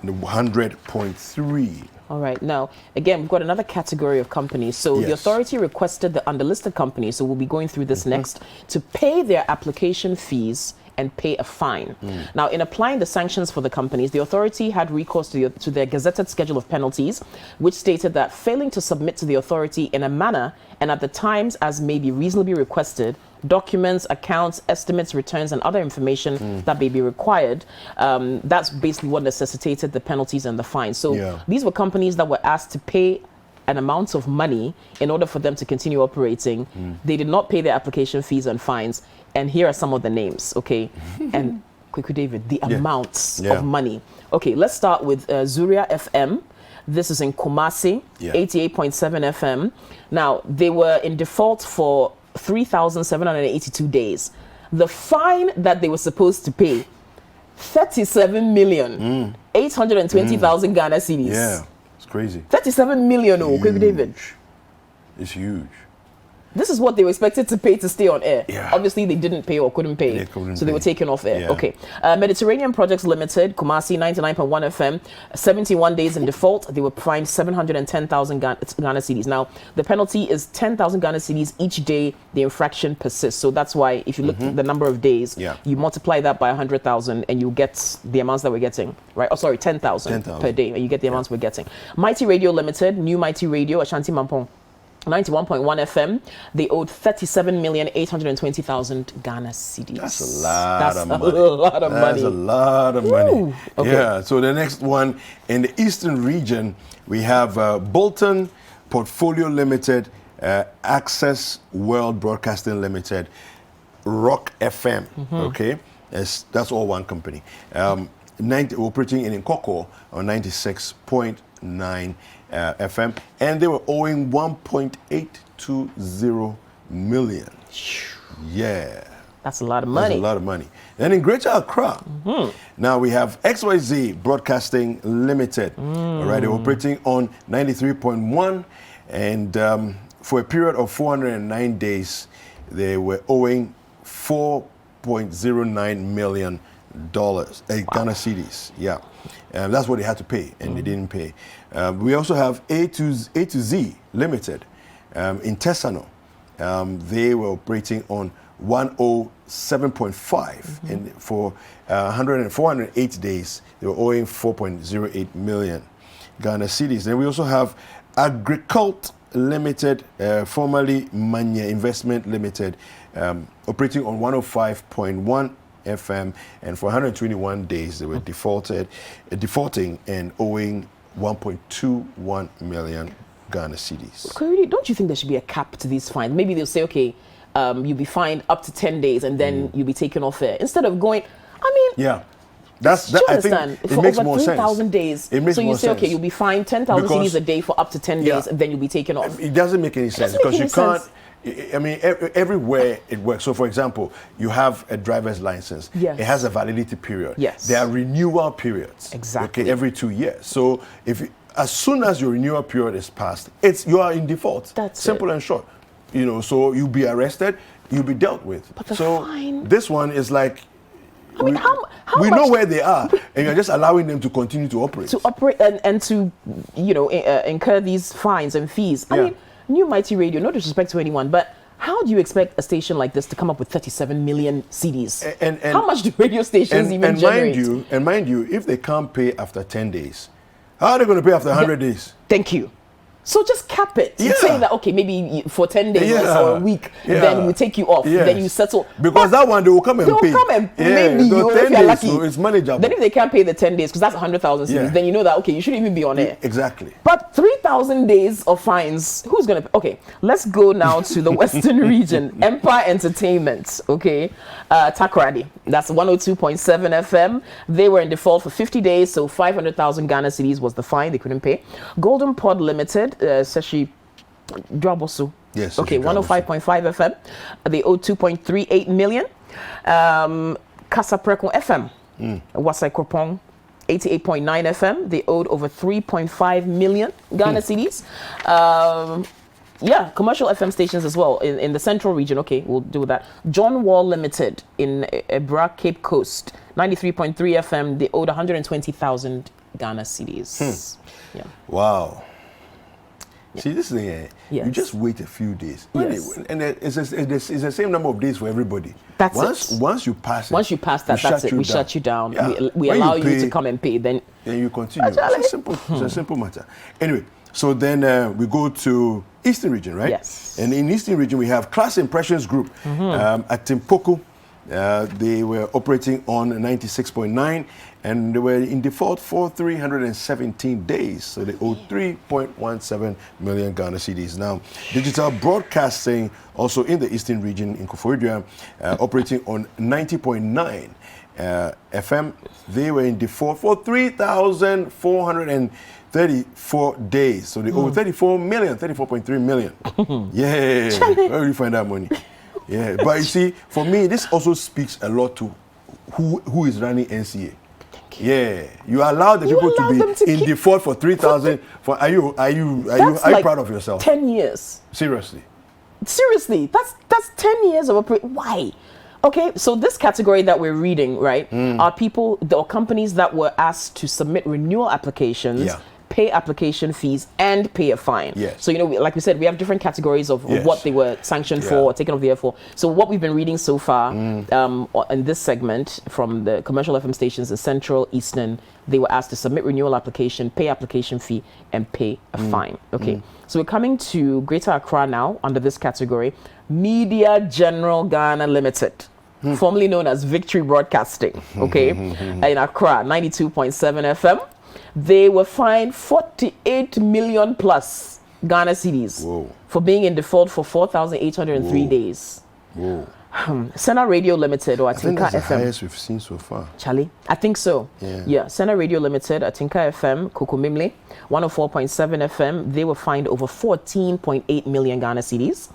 B: 100.3.
A: All right. Now, again, we've got another category of companies. So the authority requested the underlisted companies, so we'll be going through this next, to pay their application fees and pay a fine. Now, in applying the sanctions for the companies, the authority had recourse to their gazetted schedule of penalties, which stated that failing to submit to the authority in a manner and at the times as may be reasonably requested, documents, accounts, estimates, returns, and other information that may be required, that's basically what necessitated the penalties and the fines. So these were companies that were asked to pay an amount of money in order for them to continue operating. They did not pay their application fees and fines. And here are some of the names, okay? And quickly, David, the amounts of money. Okay, let's start with Zuria FM. This is in Kumasi, 88.7 FM. Now, they were in default for 3,782 days. The fine that they were supposed to pay, 37,820,000 Ghana cedis.
B: Yeah, it's crazy.
A: 37 million, Quick David.
B: It's huge.
A: This is what they were expected to pay to stay on air.
B: Yeah.
A: Obviously, they didn't pay or couldn't pay, so they were taken off air.
B: Yeah.
A: Okay. Mediterranean Projects Limited, Kumasi, 99.1 FM, 71 days in default. They were fined 710,000 Ghana cedis. Now, the penalty is 10,000 Ghana cedis each day the infraction persists. So that's why, if you look at the number of days, you multiply that by 100,000 and you get the amounts that we're getting, right? Oh, sorry, 10,000 per day, and you get the amounts we're getting. Mighty Radio Limited, New Mighty Radio, Ashanti Mampong, 91.1 FM, they owed 37,820,000 Ghana cedis.
B: That's a lot of money.
A: That's a lot of money.
B: That's a lot of money.
A: Ooh, okay.
B: Yeah, so the next one in the eastern region, we have Bolton Portfolio Limited, Access World Broadcasting Limited, Rock FM, okay? That's all one company. Operating in Nkoko on 96.9 FM, and they were owing 1.820 million. Yeah.
A: That's a lot of money.
B: That's a lot of money. And in Greater Accra, now we have XYZ Broadcasting Limited. All right, they're operating on 93.1, and for a period of 409 days, they were owing $4.09 million. Ghana cedis, yeah. That's what they had to pay, and they didn't pay. We also have A to Z Limited in Tesano. They were operating on 107.5, and for 408 days, they were owing 4.08 million Ghana cedis. Then we also have Agricult Limited, formerly Manya Investment Limited, operating on 105.1 FM, and for 121 days they were defaulting and owing 1.21 million Ghana cedis.
A: Don't you think there should be a cap to these fines? Maybe they'll say, okay, you'll be fined up to 10 days and then you'll be taken off air. Instead of going,
B: yeah. I think it makes
A: over
B: more sense.
A: 3,000 days.
B: It makes
A: so you
B: more
A: say,
B: sense.
A: okay, you'll be fined 10,000 cedis a day for up to 10 days, and then you'll be taken off.
B: It doesn't make any sense because you can't. I mean, everywhere it works. So, for example, you have a driver's license.
A: Yes.
B: It has a validity period.
A: Yes.
B: There are renewal periods.
A: Exactly.
B: Okay, every 2 years. So, as soon as your renewal period is passed, you are in default.
A: That's
B: simple and short. You know, so you'll be arrested, you'll be dealt with.
A: But the fine.
B: This one is like.
A: I mean, how
B: we
A: much
B: know where they are, and you're just allowing them to continue to operate.
A: To operate and to, incur these fines and fees. I mean, New Mighty Radio, no disrespect to anyone, but how do you expect a station like this to come up with 37 million CDs?
B: And
A: how much do radio stations even generate?
B: Mind you, if they can't pay after 10 days, how are they going to pay after 100 days?
A: Thank you. So just cap it. Yeah. Say that, okay, maybe for 10 days or a week, then we take you off.
B: Yes.
A: Then you settle.
B: Because that one, they will come and pay.
A: They will come and maybe you, if you're lucky.
B: So it's manageable.
A: Then if they can't pay the 10 days, because that's 100,000 CDs, then you know that, okay, you shouldn't even be on air.
B: Exactly.
A: But 3,000 days of fines, who's going to pay? Okay, let's go now to the Western region. Empire Entertainment, okay. Takoradi, that's 102.7 FM. They were in default for 50 days, so 500,000 Ghana cedis was the fine. They couldn't pay. Golden Pod Limited, Seshi Dwabosu.
B: Yes.
A: Okay, 105.5 FM. They owed 2.38 million. Kasapreko FM, Wasai Kopong, 88.9 FM. They owed over 3.5 million Ghana cedis. Commercial FM stations as well in the central region. Okay, we'll do that. John Wall Limited in Ebra, Cape Coast, 93.3 FM. They owed 120,000 Ghana cedis.
B: Wow. See, this thing, you just wait a few days.
A: Yes.
B: And it's the same number of days for everybody.
A: That's
B: once you pass it.
A: Once you pass that, that's it. We shut you down.
B: Yeah.
A: We allow you to come and pay. Then
B: you continue. It's simple. It's a simple matter. Anyway, so then we go to Eastern Region, right?
A: Yes.
B: And in Eastern Region, we have Class Impressions Group at Timbuktu. They were operating on 96.9 and they were in default for 317 days. So they owe 3.17 million Ghana cedis. Now, Digital Broadcasting, also in the Eastern Region in Koforidua, operating on 90.9 FM. They were in default for 3,434 days. So they owe 34.3 million. Yeah, where will you find that money? Yeah, but you see, for me, this also speaks a lot to who is running NCA. Yeah, you allow the people to be in default for 3,000. Are you proud of yourself?
A: 10 years.
B: Seriously,
A: that's 10 years of operation. Why? Okay, so this category that we're reading, right, are people or companies that were asked to submit renewal applications. Pay application fees and pay a fine.
B: Yes.
A: So, like we said, we have different categories of what they were sanctioned for or taken off the air for. So what we've been reading so far in this segment from the commercial FM stations in Central, Eastern, they were asked to submit renewal application, pay application fee, and pay a fine. Okay. So we're coming to Greater Accra now under this category. Media General Ghana Limited. Formerly known as Victory Broadcasting. Okay. In Accra, 92.7 FM. They were fined 48 million plus Ghana cedis for being in default for 4,803 days.
B: Whoa.
A: Senna Radio Limited or Atinka
B: I think that's the
A: FM.
B: highest we've seen so far.
A: Charlie, I think so.
B: Yeah.
A: Senna Radio Limited, Atinka FM, Kokomimle, 104.7 FM. They were fined over 14.8 million Ghana cedis.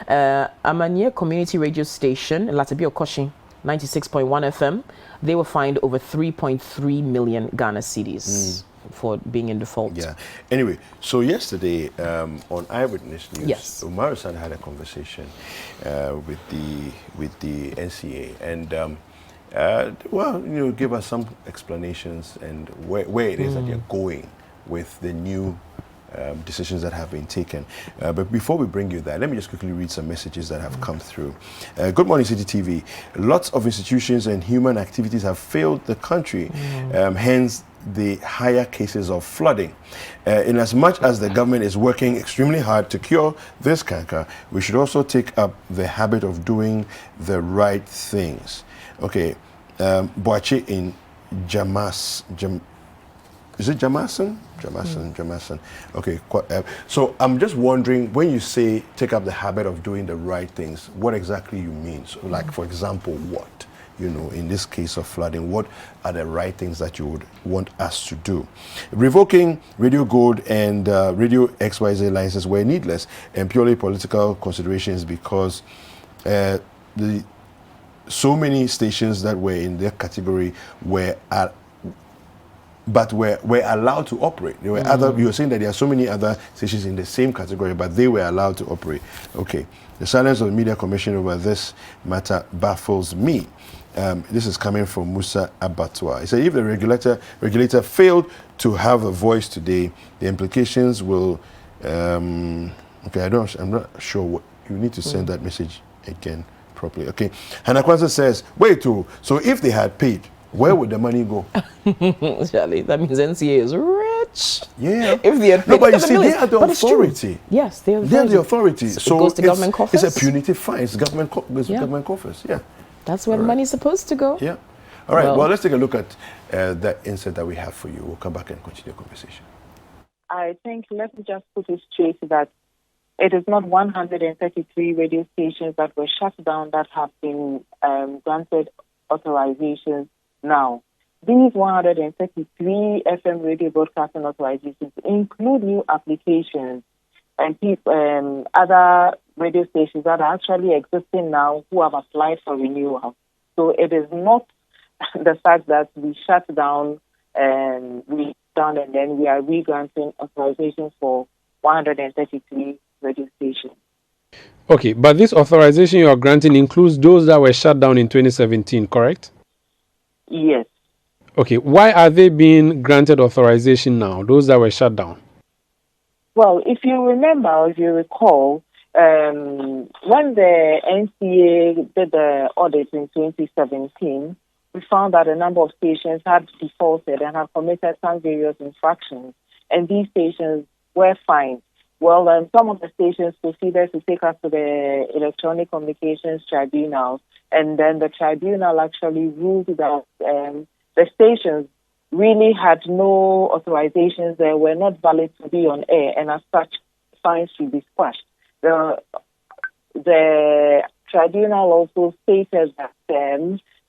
A: Amanye Community Radio Station, Latabi Okoshi, 96.1 FM. They were fined over 3.3 million Ghana cedis for being in default.
B: Yeah. Anyway, so yesterday on Eyewitness News,
A: Yes.
B: Umar-San had a conversation with the NCA and give us some explanations and where it is that they're going with the new decisions that have been taken. But before we bring you that, let me just quickly read some messages that have come through. Good morning, City TV. Lots of institutions and human activities have failed the country, hence the higher cases of flooding. In as much as the government is working extremely hard to cure this canker, we should also take up the habit of doing the right things. Okay, Boache in is it Jamason? Jamason. Okay. So I'm just wondering, when you say take up the habit of doing the right things, what exactly you mean? So, like, for example, what? In this case of flooding, what are the right things that you would want us to do? Revoking Radio Gold and Radio XYZ licenses were needless and purely political considerations because so many stations that were in their category were allowed to operate. There were you were saying that there are so many other stations in the same category, but they were allowed to operate. Okay. The silence of the Media Commission over this matter baffles me. This is coming from Musa Abattoir. He said, if the regulator failed to have a voice today, the implications will. I'm not sure what you need to send that message again properly. Okay. Hannah Kwanzaa says, wait, so if they had paid, where would the money go?
A: Charlie, that means NCA is rich.
B: Yeah.
A: If they had
B: no, but you see, they are the authority.
A: Yes, they are
B: the authority. So
A: it goes to government coffers.
B: It's a punitive fine. It's government coffers. Yeah.
A: That's where the money is supposed to go.
B: Yeah. All right. Well, let's take a look at that insert that we have for you. We'll come back and continue the conversation.
D: I think let me just put it straight that it is not 133 radio stations that were shut down that have been granted authorizations now. These 133 FM radio broadcasting authorizations include new applications and other radio stations that are actually existing now who have applied for renewal. So it is not the fact that we shut down and then we are re-granting authorizations for 133 radio stations.
V: Okay, but this authorization you are granting includes those that were shut down in 2017, correct?
D: Yes.
V: Okay, why are they being granted authorization now, those that were shut down?
D: Well, if you remember, or if you recall, when the NCA did the audit in 2017, we found that a number of stations had defaulted and had committed some various infractions, and these stations were fined. Well, some of the stations proceeded to take us to the Electronic Communications Tribunal, and then the tribunal actually ruled that the stations really had no authorizations, they were not valid to be on air, and as such, fines should be squashed. The tribunal also stated that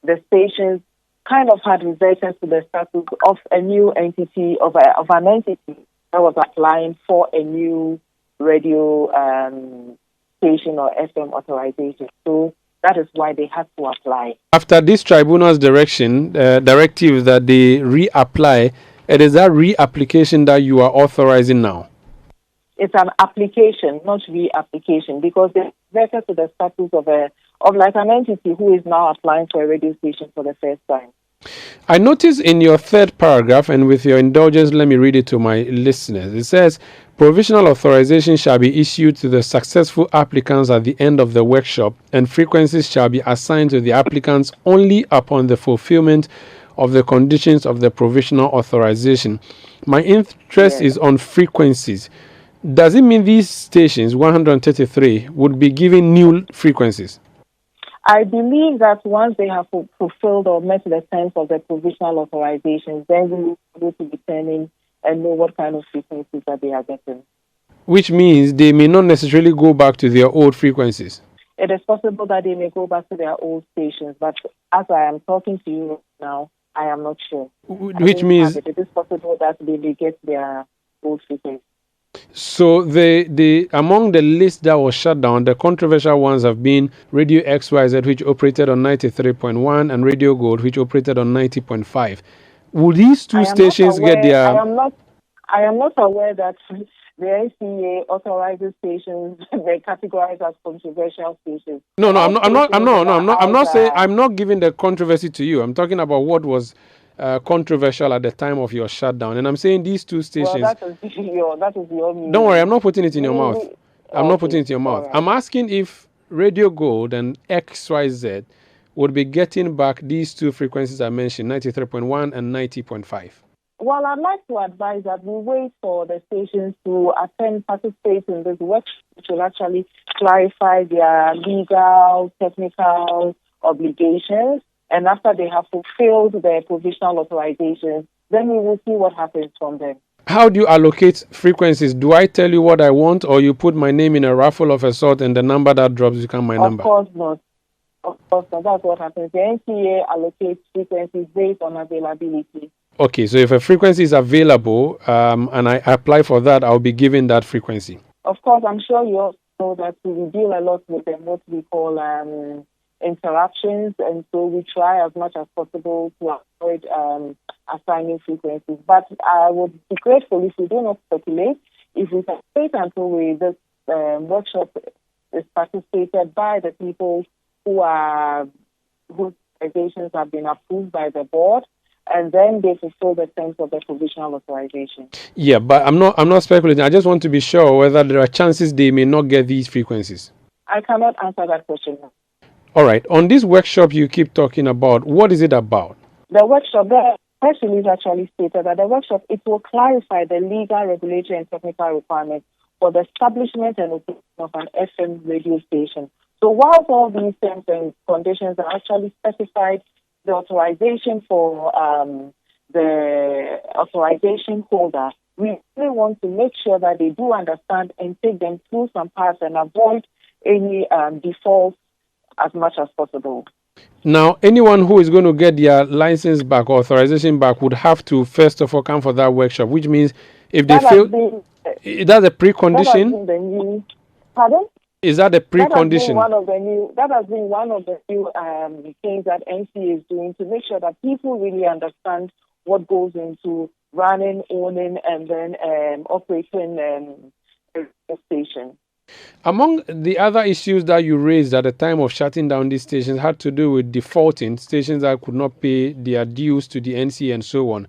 D: the stations kind of had reverted to the status of a new entity, of an entity that was applying for a new radio station or FM authorization. So that is why they had to apply.
V: After this tribunal's directive that they reapply, it is that reapplication that you are authorizing now?
D: It's an application, not reapplication, because they reverted to the status of like an entity who is now applying for a radio station for the first time.
V: I notice in your third paragraph, and with your indulgence, let me read it to my listeners. It says, provisional authorization shall be issued to the successful applicants at the end of the workshop, and frequencies shall be assigned to the applicants only upon the fulfillment of the conditions of the provisional authorization. My interest is on frequencies. Does it mean these stations, 133, would be given new frequencies?
D: I believe that once they have fulfilled or met the terms of the provisional authorizations, then we will be able to determine and know what kind of frequencies that they are getting.
V: Which means they may not necessarily go back to their old frequencies.
D: It is possible that they may go back to their old stations, but as I am talking to you now, I am not sure.
V: Which means
D: it is possible that they may get their old frequencies.
V: So the among the list that was shut down, the controversial ones have been Radio XYZ, which operated on 93.1, and Radio Gold, which operated on 90.5. Will these two stations get their...
D: I am not aware that the NCA authorizes stations they categorize as controversial stations.
V: I'm not giving the controversy to you. I'm talking about what was controversial at the time of your shutdown, and I'm saying these two stations.
D: Well, that is your meaning.
V: Don't worry, I'm not putting it in your mouth. Not putting it in your mouth. Right. I'm asking if Radio Gold and XYZ would be getting back these two frequencies I mentioned, 93.1 and 90.5.
D: Well, I'd like to advise that we wait for the stations to participate in this workshop, which will actually clarify their legal, technical obligations. And after they have fulfilled their provisional authorizations, then we will see what happens from them.
V: How do you allocate frequencies? Do I tell you what I want, or you put my name in a raffle of a sort and the number that drops becomes my number?
D: Of course not. That's what happens. The NCA allocates frequencies based on availability.
V: Okay, so if a frequency is available and I apply for that, I'll be given that frequency.
D: Of course, I'm sure you also know that we deal a lot with what we call interruptions, and so we try as much as possible to avoid assigning frequencies. But I would be grateful if we do not speculate, if we can wait until this workshop is participated by the people whose organizations have been approved by the board, and then they fulfill the terms of the provisional authorization.
V: Yeah, but I'm not speculating. I just want to be sure whether there are chances they may not get these frequencies.
D: I cannot answer that question now.
V: All right. On this workshop you keep talking about, what is it about?
D: The workshop, the press release actually stated that the workshop, it will clarify the legal, regulatory, and technical requirements for the establishment and operation of an FM radio station. So whilst all these terms and conditions are actually specified, the authorization for the authorization holder, we really want to make sure that they do understand and take them through some paths and avoid any defaults as much as possible.
V: Now, anyone who is going to get their license back or authorization back would have to first of all come for that workshop, which means if they fail, that's a precondition.
D: Pardon?
V: Is that a precondition?
D: That has been one of the new things that NC is doing to make sure that people really understand what goes into running, owning, and then operating a station.
V: Among the other issues that you raised at the time of shutting down these stations had to do with defaulting stations that could not pay their dues to the NC and so on.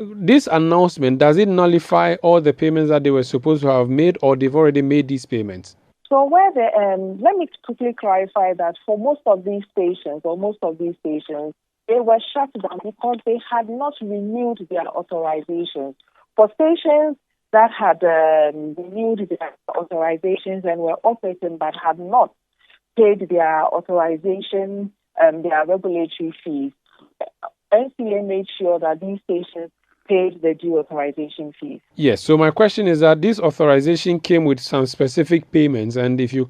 V: this announcement, does it nullify all the payments that they were supposed to have made, or they've already made these payments?
D: So where let me quickly clarify that for most of these stations, they were shut down because they had not renewed their authorizations. For stations that had renewed their authorizations and were operating but had not paid their authorization, their regulatory fees, NCA made sure that these stations paid the due authorization fees.
V: Yes. So my question is that this authorization came with some specific payments, and if you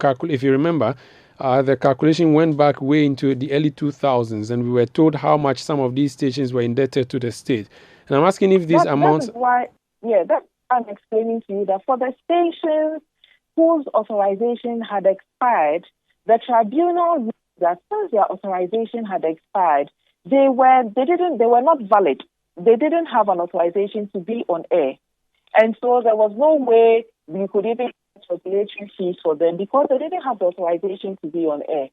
V: remember, the calculation went back way into the early 2000s, and we were told how much some of these stations were indebted to the state. And I'm asking if these amounts.
D: That's why I'm explaining to you that for the stations whose authorization had expired, the tribunal ruled that since their authorization had expired, they were not valid. They didn't have an authorization to be on air. And so there was no way we could even get regulatory fees for them because they didn't have the authorization to be on air.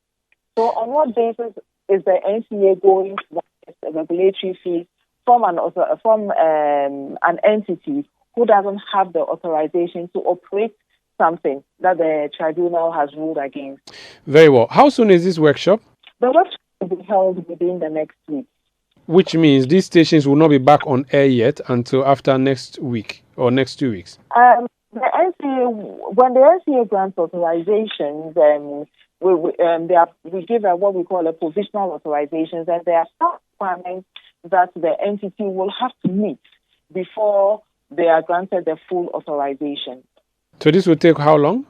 D: So on what basis is the NCA going to get regulatory fees from an entity who doesn't have the authorization to operate something that the tribunal has ruled against?
V: Very well. How soon is this workshop?
D: The workshop will be held within the next week.
V: Which means these stations will not be back on air yet until after next week or next 2 weeks.
D: The NCA, when the NCA grants authorizations, we give what we call a provisional authorizations, and there are some requirements that the entity will have to meet before they are granted the full authorization.
V: So this will take how long?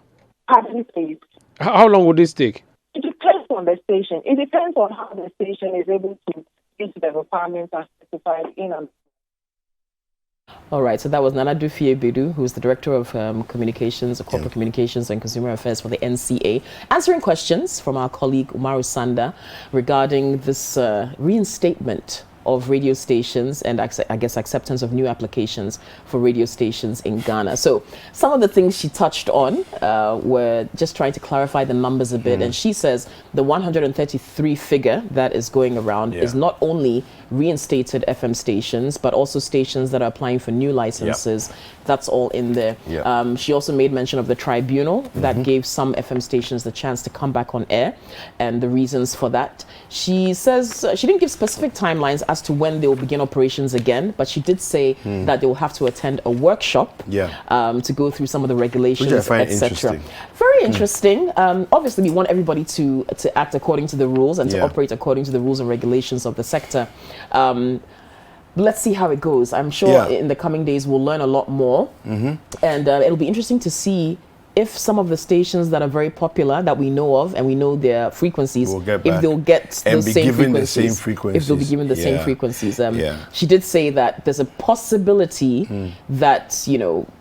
V: How long would this take?
D: It depends on the station. It depends on how the station is able to meet the requirements as specified in a.
A: All right, so that was Nana Dufie-Bedu, who's the Director of Communications, Corporate Communications and Consumer Affairs for the NCA, answering questions from our colleague Umaru Sanda regarding this reinstatement of radio stations and I guess acceptance of new applications for radio stations in Ghana. So some of the things she touched on were just trying to clarify the numbers a bit. And she says the 133 figure that is going around is not only reinstated FM stations, but also stations that are applying for new licenses. That's all in there. She also made mention of the tribunal that gave some FM stations the chance to come back on air and the reasons for that. She says she didn't give specific timelines as to when they will begin operations again, but she did say that they will have to attend a workshop to go through some of the regulations, etc. Very interesting. Obviously, we want everybody to act according to the rules and to operate according to the rules and regulations of the sector. Let's see how it goes. I'm sure in the coming days we'll learn a lot more, and it'll be interesting to see if some of the stations that are very popular that we know of and we know their frequencies, if they'll get those same frequencies, if they'll be given the same frequencies. She did say that there's a possibility that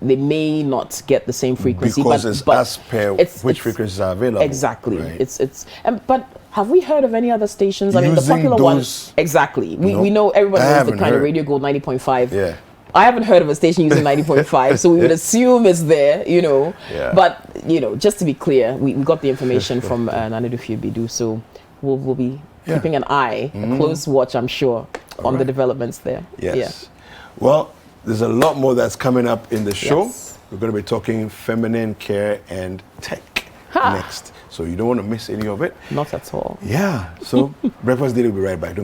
A: they may not get the same frequency
B: because but as per which frequencies are available.
D: Exactly. Right? But have we heard of any other stations? I mean, the popular ones. Exactly. We know everybody knows the kind of Radio Gold 90.5. I haven't heard of a station using 90.5, so we would assume it's there, But, just to be clear, we got the information from Nana Dufie-Bedu, so we'll be keeping an eye, a close watch, I'm sure, on the developments there.
B: Yes. Well, there's a lot more that's coming up in the show. We're going to be talking feminine care and tech next. So you don't want to miss any of it.
A: Not at all.
B: So Breakfast Daily will be right back. Don't